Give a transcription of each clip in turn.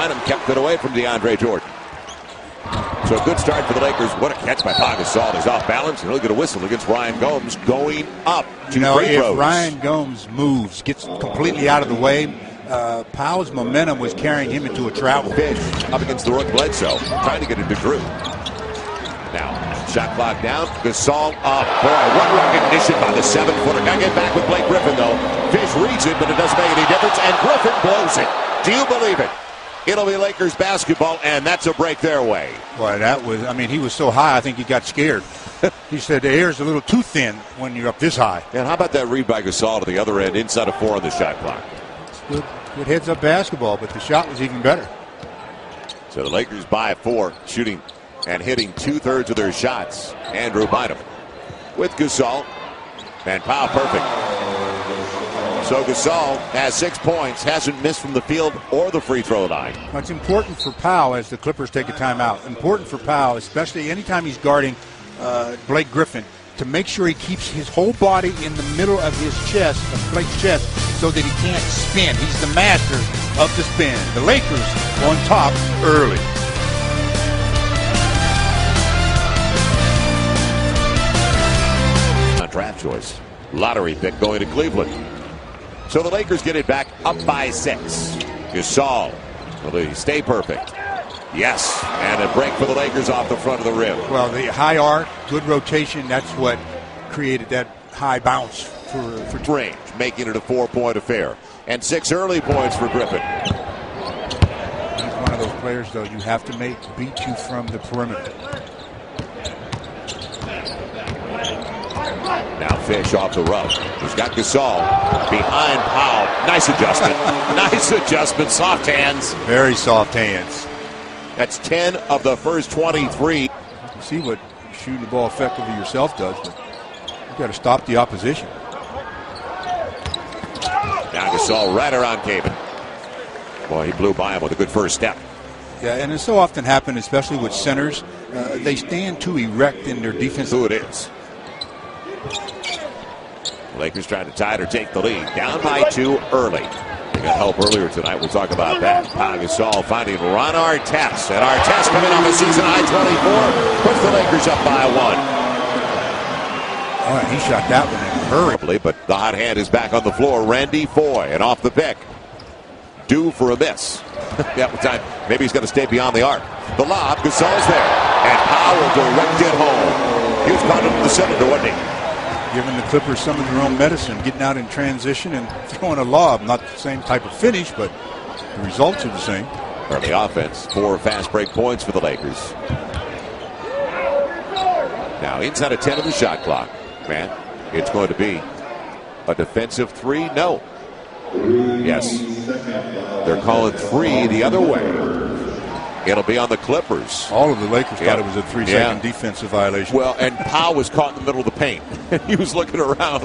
Kept it away from DeAndre Jordan. So a good start for the Lakers. What a catch by Pau Gasol. He's off balance, and he'll get a whistle against Ryan Gomes going up to free throws. If Ryan Gomes moves, gets completely out of the way, Pau's momentum was carrying him into a travel. Fish up against the rookie Bledsoe, trying to get it to Drew. Now, shot clock down. Gasol up. Boy, what recognition by the 7-footer. Got to get back with Blake Griffin, though. Fish reads it, but it doesn't make any difference, and Griffin blows it. Do you believe it? It'll be Lakers basketball, and that's a break their way. Boy, that was, he was so high, I think he got scared. He said the air's a little too thin when you're up this high. And how about that read by Gasol to the other end, inside of 4 on the shot clock? Good heads-up basketball, but the shot was even better. So the Lakers by 4, shooting and hitting 2/3 of their shots. Andrew Bynum with Gasol, and Pau perfect. So Gasol has 6 points, hasn't missed from the field or the free throw line. Well, it's important for Pau as the Clippers take a timeout. Important for Pau, especially anytime he's guarding Blake Griffin, to make sure he keeps his whole body in the middle of his chest, of Blake's chest, so that he can't spin. He's the master of the spin. The Lakers on top early. Draft choice. Lottery pick going to Cleveland. So the Lakers get it back up by 6. Gasol. Will they stay perfect? Yes. And a break for the Lakers off the front of the rim. Well, the high arc, good rotation, that's what created that high bounce for range, making it a 4-point affair. And 6 early points for Griffin. He's one of those players, though, you have to beat you from the perimeter. Now Fish off the rub. He's got Gasol behind Pau. Nice adjustment. Nice adjustment. Soft hands. Very soft hands. That's 10 of the first 23. You see what shooting the ball effectively yourself does, but you got to stop the opposition. Now Gasol right around Caven. Boy, he blew by him with a good first step. Yeah, and it so often happens, especially with centers, they stand too erect in their defense. Who it is. Lakers trying to tie it or take the lead. Down by 2 early. They got help earlier tonight. We'll talk about that. Pau Gasol finding Ron Artest. And Artest coming off a season high 24. Puts the Lakers up by 1. Oh, and he shot that one in a hurry. But the hot hand is back on the floor. Randy Foye, and off the pick. Due for a miss. That time, maybe he's going to stay beyond the arc. The lob, Gasol's there. And Pau will direct it home. He was caught into the cylinder, wasn't he? Giving the Clippers some of their own medicine, getting out in transition and throwing a lob. Not the same type of finish, but the results are the same. Early offense, 4 fast break points for the Lakers. Now inside of 10 of the shot clock. Man, it's going to be a defensive 3. No. Yes. They're calling 3 the other way. It'll be on the Clippers. All of the Lakers thought it was a 3-second defensive violation. Well, and Pau was caught in the middle of the paint. He was looking around.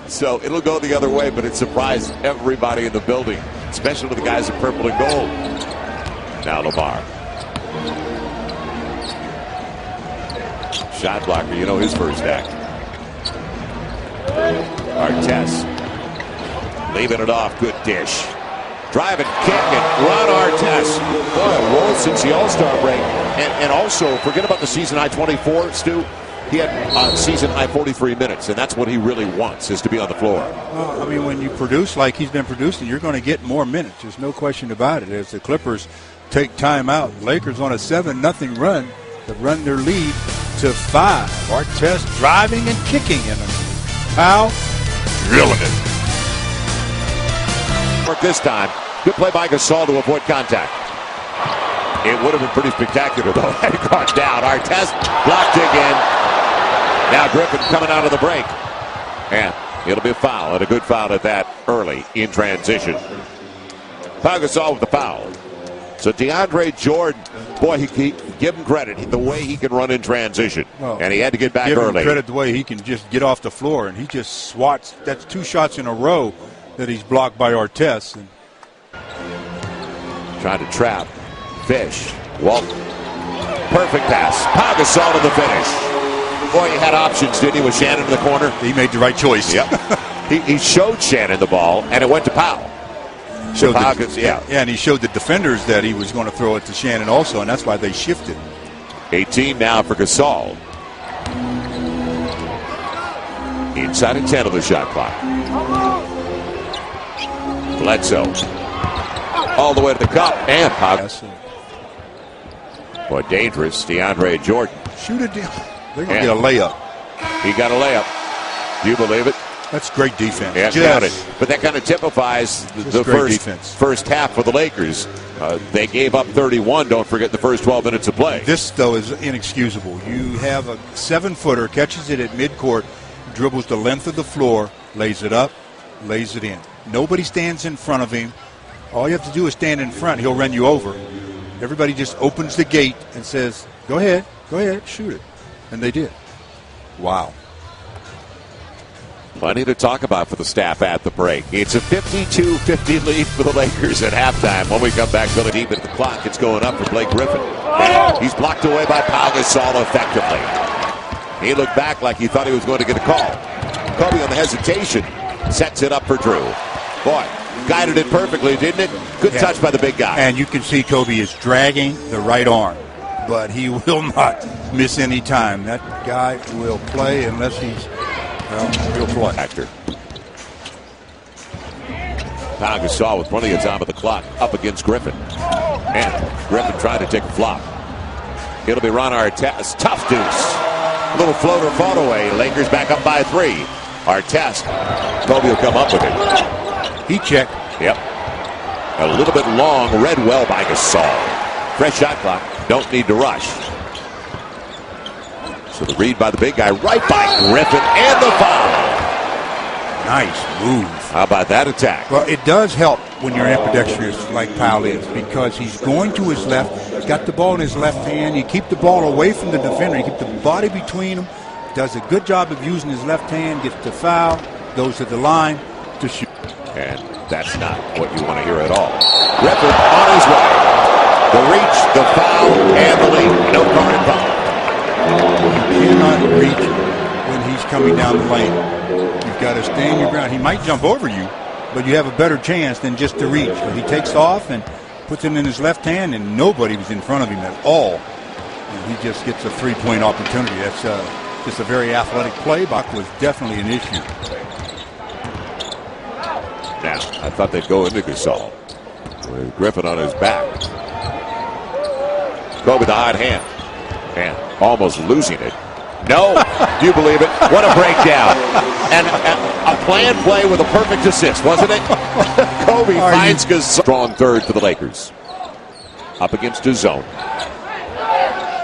So it'll go the other way, but it surprised everybody in the building, especially the guys in purple and gold. Now Lamar. Shot blocker, you know his first act. Artest. Leaving it off, good dish. Drive and kick, and Ron Artest. Boy, rolled since the All-Star break. And also, forget about the season high 24, Stu. He had season high 43 minutes, and that's what he really wants, is to be on the floor. Well, I mean, when you produce like he's been producing, you're going to get more minutes. There's no question about it. As the Clippers take time out, Lakers on a 7-0 run to run their lead to 5. Artest driving and kicking, and Pau drilling it. This time, good play by Gasol to avoid contact. It would have been pretty spectacular, though, had he gone down. Artest blocked again. Now Griffin coming out of the break. And it'll be a foul, and a good foul at that early in transition. Pau Gasol with the foul. So DeAndre Jordan, boy, he give him credit, the way he can run in transition. Well, and he had to get back early. Give him credit the way he can just get off the floor, and he just swats. That's 2 shots in a row that he's blocked by Artest. And trying to trap Fish. Walton. Perfect pass. Pau Gasol to the finish. Boy, he had options, didn't he, with Shannon in the corner? He made the right choice. Yep. he showed Shannon the ball, and it went to Pau. showed yeah, and he showed the defenders that he was going to throw it to Shannon also, and that's why they shifted. 18 now for Gasol. Inside of 10 of the shot clock. Bledsoe. All the way to the cup, and boy, dangerous. DeAndre Jordan. Shoot it down. They're going to get a layup. He got a layup. Do you believe it? That's great defense. Yeah, got it. But that kind of typifies the first half for the Lakers. They gave up 31, don't forget the first 12 minutes of play. This, though, is inexcusable. You have a 7-footer, catches it at midcourt, dribbles the length of the floor, lays it up, lays it in. Nobody stands in front of him. All you have to do is stand in front. He'll run you over. Everybody just opens the gate and says, go ahead, shoot it. And they did. Wow. Plenty to talk about for the staff at the break. It's a 52-50 lead for the Lakers at halftime. When we come back, going deep at the clock, it's going up for Blake Griffin. And he's blocked away by Pau Gasol effectively. He looked back like he thought he was going to get a call. Kobe on the hesitation sets it up for Drew. Boy, guided it perfectly, didn't it? Good touch by the big guy. And you can see Kobe is dragging the right arm, but he will not miss any time. That guy will play unless he's... Well, he'll play. Actor. Pau Gasol with plenty of time at the clock up against Griffin. And Griffin trying to take a flop. It'll be Ron Artest. Tough deuce. A little floater fought away. Lakers back up by 3. Artest. Kobe will come up with it. He checked. Yep. A little bit long. Read well by Gasol. Fresh shot clock. Don't need to rush. So the read by the big guy, right by Griffin, and the foul. Nice move. How about that attack? Well, it does help when you're ambidextrous like Powell is, because he's going to his left. He's got the ball in his left hand. You keep the ball away from the defender. You keep the body between them. Does a good job of using his left hand. Gets the foul. Goes to the line to shoot. And that's not what you want to hear at all. Griffin on his way. The reach, the foul, and the lead. No card involved. You cannot reach when he's coming down the lane. You've got to stand your ground. He might jump over you, but you have a better chance than just to reach. But he takes off and puts it in his left hand, and nobody was in front of him at all. And he just gets a three-point opportunity. That's just a very athletic play. Bach was definitely an issue. Now, I thought they'd go into Gasol with Griffin on his back. Go with the hot hand. And almost losing it. No, do you believe it? What a breakdown. And a planned play with a perfect assist, wasn't it? Kobe finds Gasol. Strong third for the Lakers. Up against his zone.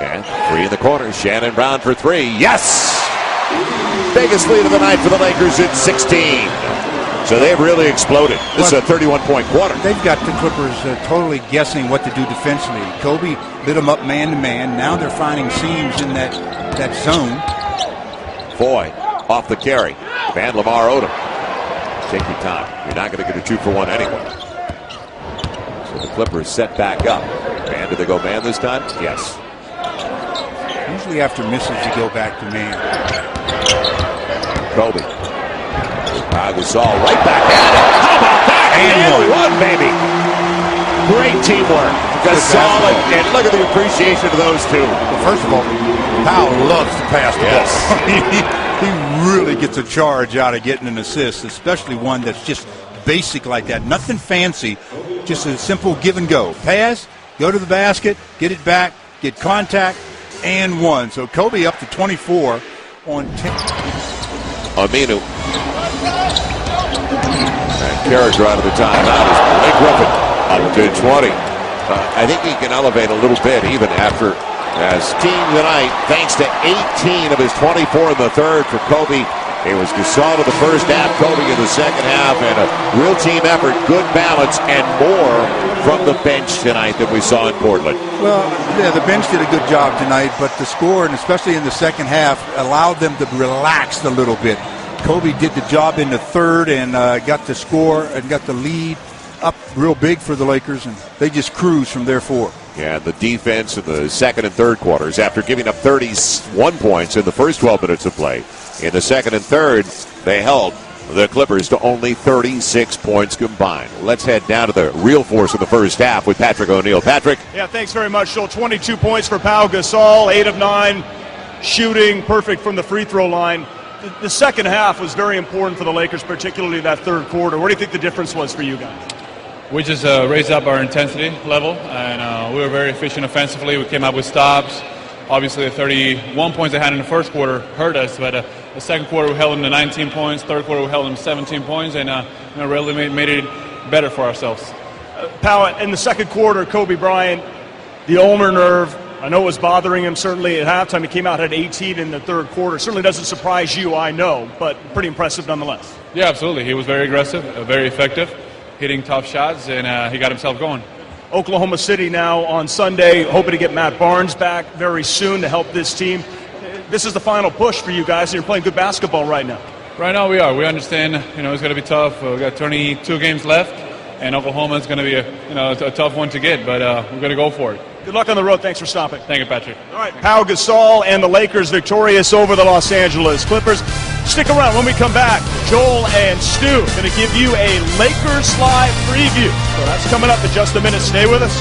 And 3 in the corner. Shannon Brown for 3. Yes! Biggest lead of the night for the Lakers at 16. So they've really exploded. This is a 31-point quarter. They've got the Clippers totally guessing what to do defensively. Kobe lit them up man-to-man. Now they're finding seams in that zone. Foy off the carry. Van Lamar Odom. Take your time. You're not going to get a 2-for-1 anyway. So the Clippers set back up. Man, did they go man this time? Yes. Usually after misses, you go back to man. Kobe. Pau Gasol right back at it. How about that? And one, baby. Great teamwork. Gasol, and look at the appreciation of those two. Well, first of all, Powell loves to pass the ball. He really gets a charge out of getting an assist, especially one that's just basic like that. Nothing fancy, just a simple give and go. Pass, go to the basket, get it back, get contact, and one. So Kobe up to 24 on 10. Aminu. And character out of the timeout is Blake Griffin up to 20. I think he can elevate a little bit even after as team tonight, thanks to 18 of his 24 in the third for Kobe. It was Gasol in the first half, Kobe in the second half, and a real team effort, good balance, and more from the bench tonight than we saw in Portland. Well, yeah, the bench did a good job tonight, but the score, and especially in the second half, allowed them to relax a little bit. Kobe did the job in the third and got the score and got the lead up real big for the Lakers, and they just cruised from there forward. Yeah, the defense in the second and third quarters, after giving up 31 points in the first 12 minutes of play, in the second and third, they held the Clippers to only 36 points combined. Let's head down to the real force of the first half with Patrick O'Neal. Patrick? Yeah, thanks very much, Joel. 22 points for Pau Gasol, 8 of 9 shooting, perfect from the free throw line. The second half was very important for the Lakers, particularly that third quarter. What do you think the difference was for you guys? We just raised up our intensity level, and we were very efficient offensively. We came up with stops. Obviously, the 31 points they had in the first quarter hurt us, but the second quarter we held them to 19 points. Third quarter we held them to 17 points, and really made it better for ourselves. Pau, in the second quarter, Kobe Bryant, the ulnar nerve, I know it was bothering him certainly at halftime. He came out at 18 in the third quarter. Certainly doesn't surprise you, I know, but pretty impressive nonetheless. Yeah, absolutely. He was very aggressive, very effective, hitting tough shots, and he got himself going. Oklahoma City now on Sunday, hoping to get Matt Barnes back very soon to help this team. This is the final push for you guys, and you're playing good basketball right now. Right now we are. We understand, it's going to be tough. We've got 22 games left, and Oklahoma is going to be a tough one to get, but we're going to go for it. Good luck on the road. Thanks for stopping. Thank you, Patrick. All right, Pau Gasol and the Lakers victorious over the Los Angeles Clippers. Stick around when we come back. Joel and Stu going to give you a Lakers Live preview. So that's coming up in just a minute. Stay with us.